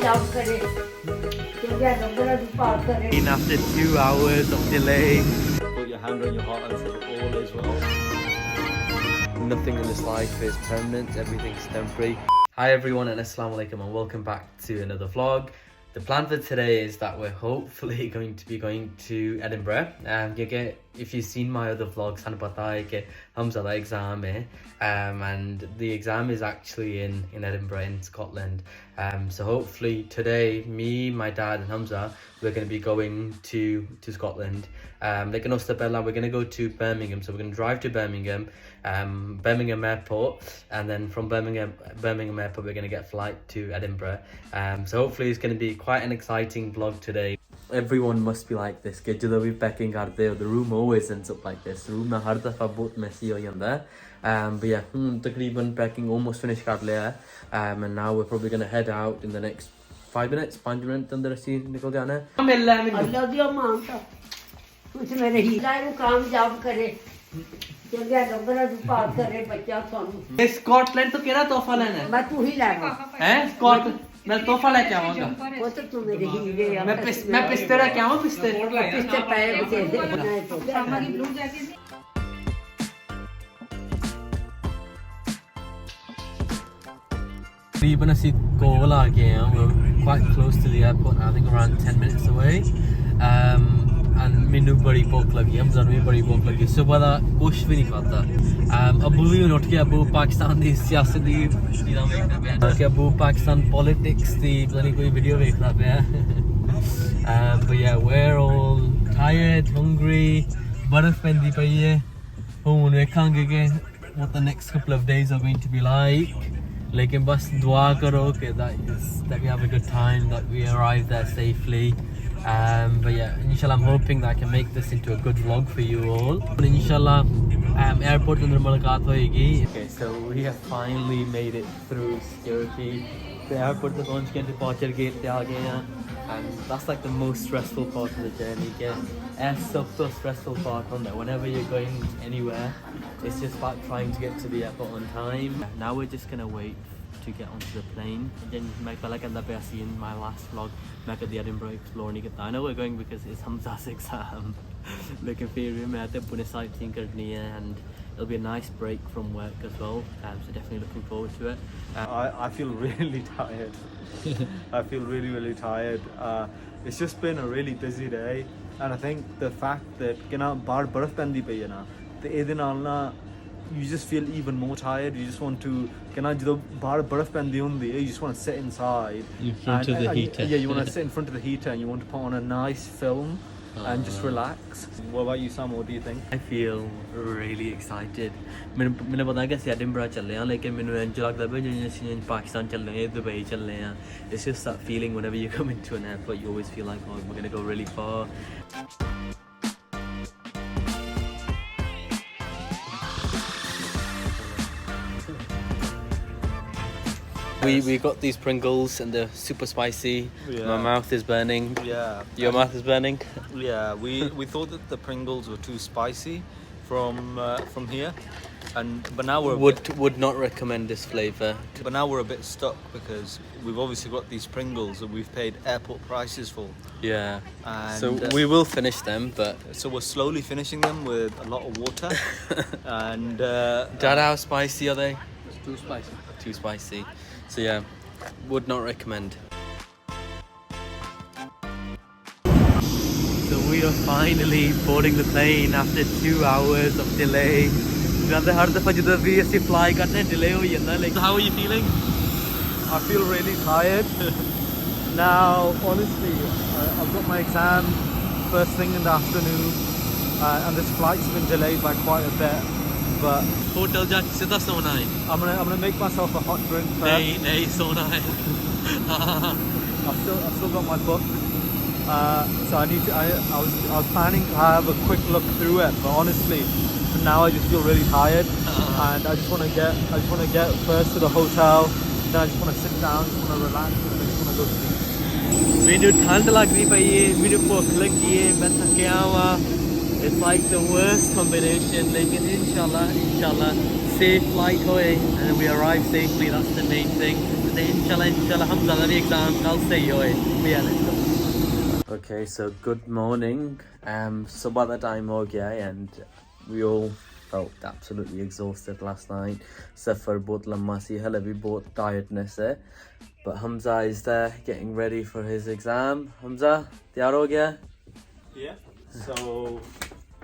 After 2 hours of delay. Put your hand on your heart and say all is well. Nothing in this life is permanent, everything's temporary. Hi everyone and assalamu alaikum and welcome back to another vlog. The plan for today is that we're hopefully going to be going to Edinburgh. If you've seen my other vlogs, Hamza exam and the exam is actually in Edinburgh in Scotland. So hopefully today, me, my dad and Hamza, we're going to be going to Scotland. We're going to go to Birmingham, so we're going to drive to Birmingham airport, and then from Birmingham airport we're going to get a flight to Edinburgh. So hopefully it's going to be quite an exciting vlog today. Everyone must be like this, the room always ends up like this. The room messy ho janda but yeah, takriban packing almost finished and now we're probably going to head out in the next 5 minutes अंदर ਅਸੀਂ ਨਿਕਲ ਜਾਣਾ ਹੈ। ਮਿਲ ਲੈ ਮੈਨੂੰ ਅੱਲਾ ਦੀ ਮਾਨਤਾ ਕੁਛ ਮੇਰੇ ਹੀ ਨੂੰ ਕਾਮਯਾਬ ਕਰੇ ਚੰਗਾ ਨੰਬਰਾਂ ਨੂੰ ਪਾਸ ਕਰੇ ਬੱਚਾ ਤੁਹਾਨੂੰ। ਇਹ ਸਕਾਟਲੈਂਡ ਤੋਂ ਕਿਹੜਾ ਤੋਹਫਾ ਲੈਣਾ ਹੈ? ਮੈਂ ਤੂੰ ਹੀ ਲੈਣਾ ਹੈ ਸਕਾਟ मैं तोहफा लेके आऊंगा। वो तो तू मेरे हीरे है। मैं पिस्ते लेके आऊं पिस्ते पाए बचे दे हमारी ब्लू जैकेट तकरीबन ਅਸੀਂ ਕੋਲ ਆ ਗਏ ਹਾਂ। We're quite close to the airport, I think around 10 minutes away. And ਮੈਨੂੰ ਬੜੀ ਭੁੱਖ ਲੱਗੀ, ਹਮਜ਼ਾ ਨੂੰ ਵੀ ਬੜੀ ਭੁੱਖ ਲੱਗੀ। ਸੁਬਹ ਦਾ ਕੁਛ ਵੀ ਨਹੀਂ ਖਾਧਾ। ਅਬੂ ਵੀ ਉੱਠ ਕੇ ਅਬੂ ਪਾਕਿਸਤਾਨ ਦੀ ਸਿਆਸਤ ਦੀ ਜਿਹੜਾ ਵੇਖਦਾ ਪਿਆ ਕਿ ਅਬੂ ਪਾਕਿਸਤਾਨ ਪੋਲਿਟਿਕਸ ਦੀ ਪਤਾ ਨਹੀਂ ਕੋਈ ਵੀਡੀਓ ਵੇਖਦਾ ਪਿਆ। But yeah, we're all tired, hungry, ਬਰਫ਼ ਪੈਂਦੀ ਪਈ ਹੈ। ਹੁਣ ਵੇਖਾਂਗੇ ਕਿ what the next couple of days are going to be like. लेकिन बस दुआ करो कि that we have a good time, that we arrive there safely. But yeah, inshallah I'm hoping that I can make this into a good vlog for you all. Inshallah airport अंदर मुलाकात होएगी. Okay, so we have finally made it through security. The airport पे पहुंच के departure gate पे आ गए हैं, and that's like the most stressful part of the journey. Air सब तो stressful part on that. Whenever you're going anywhere, it's just about trying to get to the airport on time. Now we're just gonna wait to get onto the plane. Then I like in my last vlog, I the Edinburgh explore नहीं किया. I know we're going because it's Hamza's exam. लेकिन फिर भी मैं तो पूरे sightseeing करनी है, and it'll be a nice break from work as well. So definitely looking forward to it. I feel really tired. I feel really tired. It's just been a really busy day, and I think the fact that baar barf pendi pai hai na, te ਇਹਦੇ ਨਾਲ ਨਾ you just feel even more tired. You just want to ਜਦੋਂ ਬਾਹਰ ਬਰਫ਼ ਪੈਂਦੀ ਹੁੰਦੀ ਹੈ, you just want to sit inside in front of the heater. Yeah, you want to sit in front of the heater and you want to put on a nice film and just relax. What about you, Sam? What do you think? I feel really excited. मैंने पता है कि Edinburgh चल रहे हैं, लेकिन मैंने इंज लगता है जिਵੇਂ पाकिस्तान चल रहे हैं, दुबई चल रहे हैं. It's just that feeling whenever you come into an airport, you always feel like, oh, we're going to go really far. We got these Pringles and they're super spicy. Yeah. My mouth is burning. Yeah. Your mouth is burning? Yeah, we thought that the Pringles were too spicy from here, but now we're would not recommend this flavour. But now we're a bit stuck because we've obviously got these Pringles that we've paid airport prices for. Yeah. And so we will finish them, but so we're slowly finishing them with a lot of water. And Dad, how spicy are they? It's too spicy. Too spicy. So yeah, would not recommend. So we are finally boarding the plane after 2 hours of delay. How are you feeling? I feel really tired. Now, honestly, I've got my exam first thing in the afternoon, and this flight's been delayed by quite a bit. But hotel jack sida sona hai. I'm gonna make myself a hot drink first. Nahi sona hai. I've still got my book. So I was planning to have a quick look through it, but honestly, now I just feel really tired, and I just want to get first to the hotel. Then I just want to sit down, just want to relax, and I just want to go sleep. Menu ठंड लग रही पई है, menu भूख लगी है, मैं थकिया हुआ. It's like the worst combination. लेकिन inshallah safe flight होए and we arrive safely. That's the main thing. करते हैं इंशाल्लाह हमजा का भी एग्जाम कल सही होए भैया let's go Okay, so good morning. Subah the time ho gaya hai and we all felt absolutely exhausted last night. Safar bahut lamma si, hale bhi bahut tiredness hai. But Hamza is there getting ready for his exam. Hamza, tayar ho gaya? Yeah. So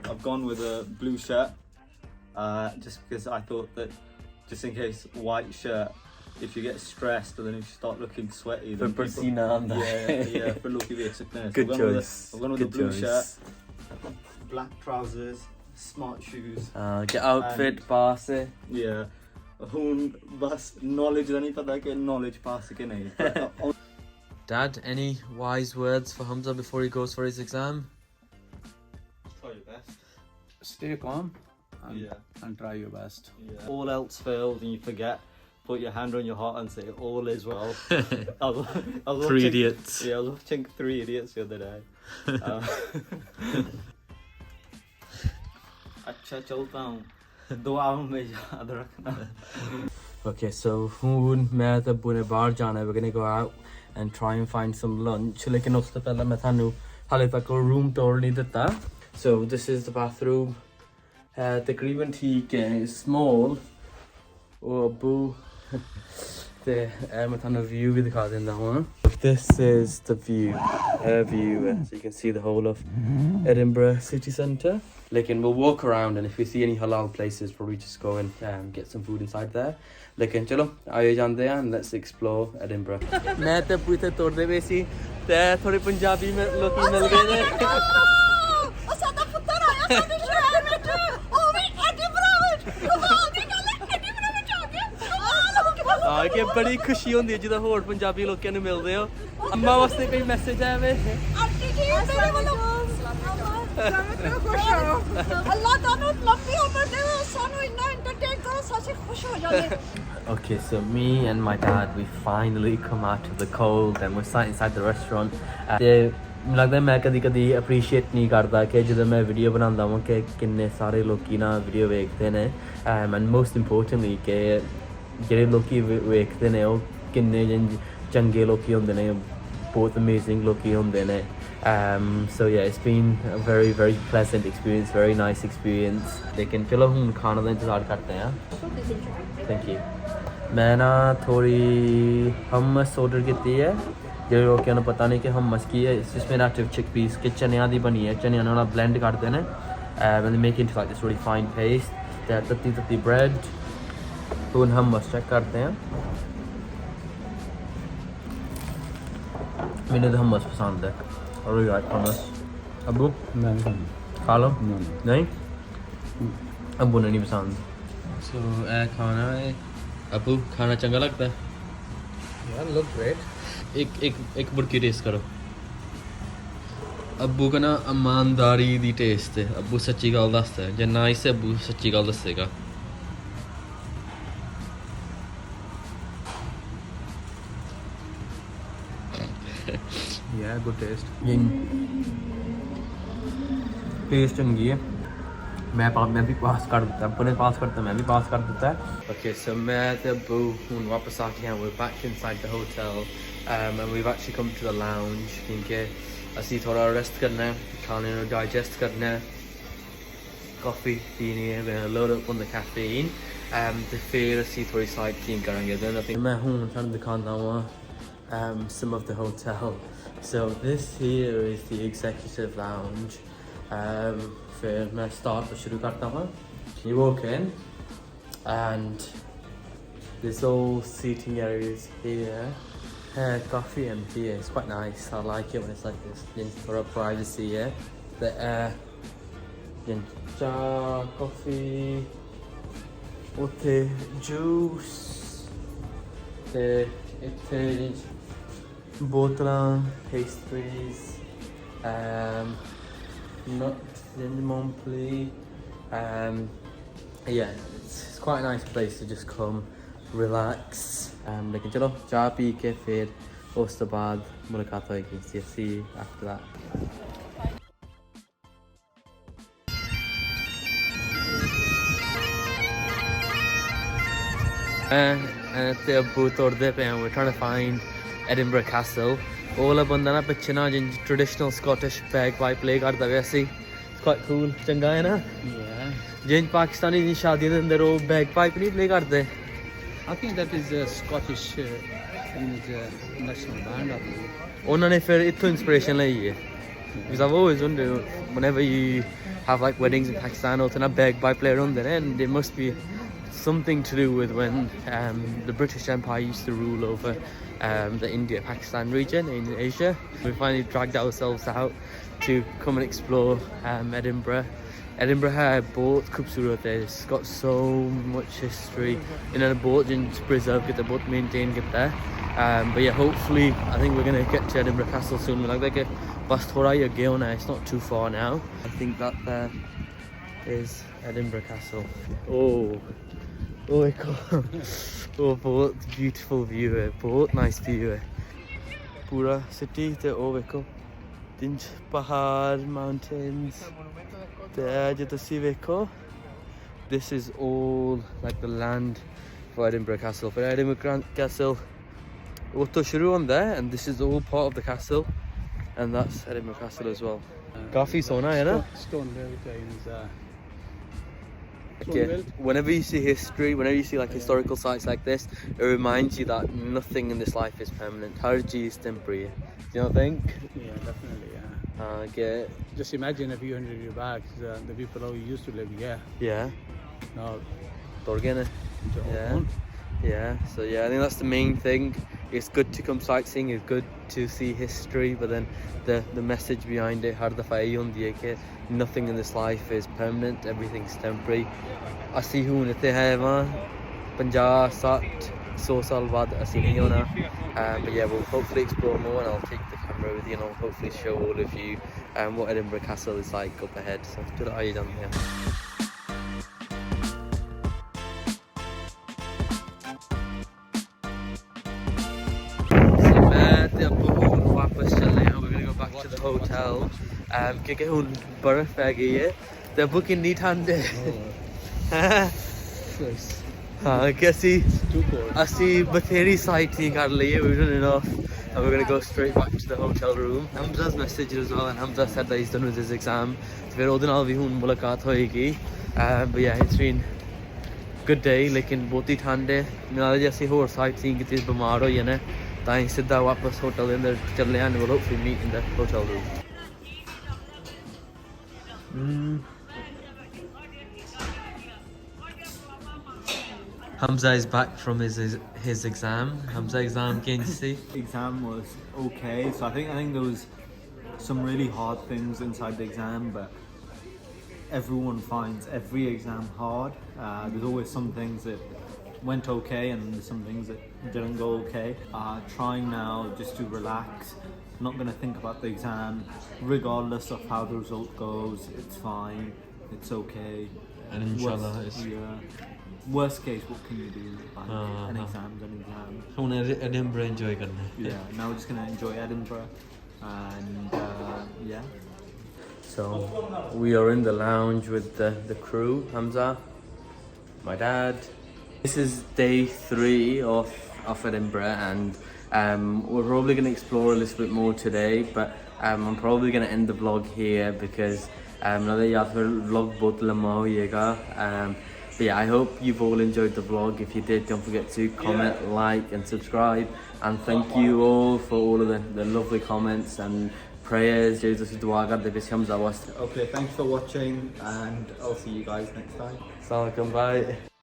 I've gone with a blue shirt, just because I thought that just in case white shirt. If you get stressed and then if you start looking sweaty, then Persina anda. yeah, for looky bit sickness. Good choice. I'm going with the blue shirt, black trousers, smart shoes. Get outfit pass hai. Yeah. Hun bas knowledge da nahi pata ki knowledge pass ke nahi. Dad, any wise words for Hamza before he goes for his exam? Try your best. Stay calm and, Yeah. and try your best. Yeah. All else fails and you forget. Put your hand on your heart and say all is well. I was Three Idiots. Yeah, I was watching 3 Idiots the other day. अच्छा चलता हूँ दुआओं में याद रखना. Okay, so ਹੁਣ ਮੈਂ ਤੇ ਅੱਬੂ ਨੇ ਬਾਹਰ ਜਾਣਾ. We're gonna go out and try and find some lunch. ਲੇਕਿਨ ਉਸ ਤੋਂ ਪਹਿਲਾਂ ਮੈਂ ਤੁਹਾਨੂੰ ਹਾਲੇ ਤੱਕ ਰੂਮ ਟੂਰ ਨਹੀਂ ਦਿੱਤਾ. So this is the bathroom. ਤਕਰੀਬਨ ਠੀਕ ਹੈ, small. ਉਹ ਅੱਬੂ ਤੇ ਮੈਂ ਤੁਹਾਨੂੰ view ਵੀ ਦਿਖਾ ਦਿੰਦਾ ਹਾਂ. This is the view. So you can see the whole of Edinburgh city centre. Lekin we'll walk around and if we see any halal places probably just go and get some food inside there. Lekin chalo aaye jande hain and let's explore Edinburgh. ਮੈਂ ਤੇ ਅੱਬੂ ਇੱਥੇ ਤੁਰਦੇ ਪਏ ਸੀ ਤੇ ਥੋੜੇ ਪੰਜਾਬੀ ਲੋਕੀ ਮਿਲ ਗਏ ਨੇ. ਉਹ ਸਾਡਾ ਪੁੱਤਰ ਆਇਆ ਸਾਡੇ ਸ਼ਹਿਰ ਵਿੱਚ ਉਹ ਵੀ ਐਡਿਨਬਰਾ ਵਿੱਚ ਕਮਾਲ ਦੀ ਗੱਲ ਹੈ ਐਡਿਨਬਰਾ ਵਿੱਚ ਆ ਗਿਆ ਕਮਾਲ ਆ ਕੇ ਬੜੀ ਖੁਸ਼ੀ ਹੁੰਦੀ ਹੈ ਜਦੋਂ ਹੋਰ ਪੰਜਾਬੀ ਲੋਕਾਂ ਨੂੰ ਮਿਲਦੇ ਹੋ. ਅੰਮਾ ਵਾਸਤੇ ਕੋਈ ਮੈਸੇਜ ਹੈ ਵੇ? ਆਂਟੀ ਜੀ ਮੇਰੇ ਵੱਲੋਂ ਅੱਲਾਹ ਤੁਹਾਨੂੰ ਲੰਬੀ ਉਮਰ ਦੇਵੇ ਸਾਨੂੰ ਇੰਨਾ ਐਂਟਰਟੇਨ ਕਰੋ ਅਸੀਂ ਖੁਸ਼ ਹੋ ਜਾਂਦੇ. Okay, so me and my dad, we finally come out of the cold and we're sat inside the restaurant. ਤੇ ਮੈਨੂੰ ਲੱਗਦਾ ਮੈਂ ਕਦੀ ਅਪਰੀਸ਼ੀਏਟ ਨਹੀਂ ਕਰਦਾ ਕਿ ਜਦੋਂ ਮੈਂ ਵੀਡੀਓ ਬਣਾਉਂਦਾ ਹਾਂ ਕਿ ਕਿੰਨੇ ਸਾਰੇ ਲੋਕੀ ਨਾ ਵੀਡੀਓ ਵੇਖਦੇ ਨੇ and most importantly ਕਿ ਜਿਹੜੇ ਲੋਕੀ ਵੇਖਦੇ ਨੇ ਉਹ ਕਿੰਨੇ ਚੰਗੇ ਲੋਕੀ ਹੁੰਦੇ ਨੇ, ਬਹੁਤ amazing ਲੋਕੀ ਹੁੰਦੇ ਨੇ. So yeah, it's been a very very pleasant experience, very nice experience. ਲੇਕਿਨ ਚਲੋ ਹੁਣ ਖਾਣ ਦਾ ਇੰਤਜ਼ਾਰ ਕਰਦੇ ਹਾਂ. Thank you. ਮੈਂ ਨਾ ਥੋੜੀ ਹਮਸ ਆਰਡਰ ਕੀਤੀ ਹੈ. ਜਿਹੜੇ ਲੋਕਾਂ ਨੂੰ ਪਤਾ ਨਹੀਂ ਕਿ ਹਮਸ ਕੀ ਹੈ, it's just made out of chickpeas ਕਿ ਚਨਿਆਂ ਦੀ ਬਣੀ ਹੈ. ਚਨਿਆਂ ਨੂੰ ਬਲੈਂਡ ਕਰਦੇ ਨੇ and they make it into like this really fine paste. ਤੇ ਤੱਤੀ bread. ਹੁਣ ਹਮਸ ਚੈੱਕ ਕਰਦੇ ਹਾਂ. ਮੈਨੂੰ ਤਾਂ ਹਮਸ ਪਸੰਦ ਹੈ. I really like hummus. ਅੱਬੂ ਖਾ ਲਓ? ਨਹੀਂ ਅੱਬੂ ਨੂੰ ਨਹੀਂ ਪਸੰਦ. So ਇਹ ਖਾਣਾ ਹੈ. ਅੱਬੂ ਖਾਣਾ ਚੰਗਾ ਲੱਗਦਾ ਹੈ? Yeah, look great. ਇੱਕ ਬੁਰਕੀ ਟੇਸਟ ਕਰੋ. ਅੱਬੂ ਕਾ ਨਾ ਇਮਾਨਦਾਰੀ ਦੀ ਟੇਸਟ ਹੈ. ਅੱਬੂ ਸੱਚੀ ਗੱਲ ਦੱਸਦਾ ਹੈ. ਜੇ ਨਾ ਇਸੇ ਅੱਬੂ ਸੱਚੀ ਗੱਲ ਦੱਸੇਗਾ. Yeah, good taste. ਟੇਸਟ ਚੰਗੀ ਹੈ. ਮੈਂ ਵੀ ਪਾਸ ਕਰ ਦਿੱਤਾ. ਅੱਬੂ ਨੇ ਪਾਸ ਕਰਤਾ, ਮੈਂ ਵੀ ਪਾਸ ਕਰ ਦਿੱਤਾ. Okay, so ਮੈਂ ਤੇ ਅੱਬੂ ਹੁਣ ਵਾਪਸ ਆ ਕੇ ਹਾਂ. We're back inside the hotel and we've actually come to the lounge ਕਿਉਂਕਿ ਅਸੀਂ ਥੋੜਾ ਰੈਸਟ ਕਰਨਾ ਹੈ, ਖਾਣੇ ਨੂੰ ਡਾਈਜੈਸਟ ਕਰਨਾ ਹੈ, ਕਾਫੀ ਪੀਣੀ ਹੈ, we're gonna load up on the caffeine ਤੇ ਫਿਰ ਅਸੀਂ ਥੋੜੀ ਸਾਈਟਸੀਇੰਗ ਕਰਾਂਗੇ. Then I think ਮੈਂ ਹੁਣ ਤੁਹਾਨੂੰ ਦਿਖਾਉਂਦਾ ਹਾਂ some of the hotel. So this here is the executive lounge. फिर मैं स्टार्ट तो शुरू करता हूँ. You walk in and there's all seating areas here. Coffee empty. It's quite nice. I like it when it's like this. For a privacy, yeah. The coffee, okay, juice. The bottles, pastries, nuts, Montpellier. Yeah, it's quite a nice place to just come, relax. लेकिन चलो चाय P के फिर उस तो बाद मुलाकात होगी. See you after that. ਤੇ ਅੱਬੂ ਤੁਰਦੇ ਪਏ ਆ we're trying to find Edinburgh Castle ਉਹ ਵਾਲਾ ਬੰਦਾ ਨਾ ਪਿੱਛੇ ਨਾ ਜਿੰਜ traditional Scottish bagpipe play ਕਰਦਾ ਪਿਆ ਸੀ it's quite cool ਚੰਗਾ ਹੈ ਨਾ Yeah. ਜਿੰਜ ਪਾਕਿਸਤਾਨੀ ਦੀ ਸ਼ਾਦੀਆਂ ਦੇ ਅੰਦਰ ਉਹ bagpipe ਨਹੀਂ play ਕਰਦੇ I think that is a Scottish national band, I believe. ਉਹਨਾਂ ਨੇ ਫਿਰ ਇੱਥੋਂ inspiration ਲਈ ਹੈ because I've always wondered whenever you have like weddings in Pakistan or a bagpipe player on there and there must be something to do with when the British Empire used to rule over the India-Pakistan region in Asia. We finally dragged ourselves out to come and explore Edinburgh. Edinburgh है बहुत खूबसूरत है it's got so much history इन्होंने बहुत जिन preserve किया बहुत maintain किया है but yeah hopefully I think we're going to get to Edinburgh Castle soon मुझे लगता है कि बस थोड़ा ही आगे होना है it's not too far now I think that there is Edinburgh Castle oh एक oh बहुत beautiful view है बहुत nice view है पूरा city ते ओ देखो तिंज पहाड़ mountains जो तुसी देखो this is all like the land for Edinburgh Castle for Edinburgh Castle वो तो शुरू होता है and this is all part of the castle and that's Edinburgh Castle as well काफी सोना है ना Stone built Okay. Whenever you see history, whenever you see like historical sites like this, it reminds you that nothing in this life is permanent. Har cheez temporary. Do you not think? Yeah, definitely, yeah. Okay. Just imagine a few hundred years back, the people who used to live here. Yeah. Now, Torgene. they're all Yeah. gone. Yeah. So yeah, I think that's the main thing. It's good to come sightseeing. It's good to see history, but then the message behind it, har dafa ei hundi hai ki nothing in this life is permanent. Everything's temporary. ਅਸੀਂ ਹੁਣ ਇੱਥੇ ਹੈ ਵਾਂ 50-60 ਸਾਲ ਬਾਅਦ ਅਸੀਂ ਨਹੀਂ ਹੋਣਾ but yeah we'll hopefully explore more and I'll take the camera with you and I'll hopefully show all of you what Edinburgh Castle is like up ahead so to the eye down here so मैं ते अब्बू ਹੁਣ ਵਾਪਸ ਚੱਲੇ ਹਾਂ we're gonna go back to the hotel ਕਿਉਂਕਿ ਹੁਣ ਬਰਫ਼ ਪੈ ਗਈ ਹੈ ਤੇ ਅब्बू ਕਿੰਨੀ ਠੰਡ ਹੈ हाँ कि ਅਸੀਂ ਬਥੇਰੀ sightseeing ਕਰ ਲਈ ਹੈ we've done enough and we're going to go straight back to the hotel room Hamza's messaged as well and Hamza said that he's done with his exam ਫਿਰ ਉਹਦੇ ਨਾਲ ਵੀ ਹੁਣ ਮੁਲਾਕਾਤ ਹੋਏਗੀ but yeah it's been good day ਲੇਕਿਨ ਬਹੁਤੀ ਠੰਡ ਹੈ ਨਾਲ ਜੇ ਅਸੀਂ ਹੋਰ sightseeing ਕੀਤੀ ਬਿਮਾਰ ਹੋ ਜਾਣਾ ਤਾਂ ਅਸੀਂ ਸਿੱਧਾ ਵਾਪਸ ਹੋਟਲ ਦੇ ਅੰਦਰ ਚੱਲੇ ਹਾਂ and we'll hopefully meet in the hotel room Hamza is back from his exam. Hamza exam can you see? Exam was okay. So I think there was some really hard things inside the exam, but everyone finds every exam hard. There's always some things that went okay and there's some things that didn't go okay. Trying now just to relax, not going to think about the exam, regardless of how the result goes. It's fine. It's okay. And inshallah it's Worst case, what can you do? Like, an exam's an exam. ਹੁਣ Edinburgh enjoy ਕਰਨਾ Yeah, now we're just gonna enjoy Edinburgh, and yeah. So we are in the lounge with the crew. Hamza, my dad. This is day 3 of Edinburgh, and we're probably gonna explore a little bit more today. But I'm probably gonna end the vlog here because another vlog बहुत लंबा होएगा. But yeah, I hope you've all enjoyed the vlog. If you did, don't forget to comment, like and subscribe. And thank you all for all of the lovely comments and prayers. Jesus dua karde pe Hamza wast. Okay, thanks for watching, and I'll see you guys next time. Assalamualaikum, bye.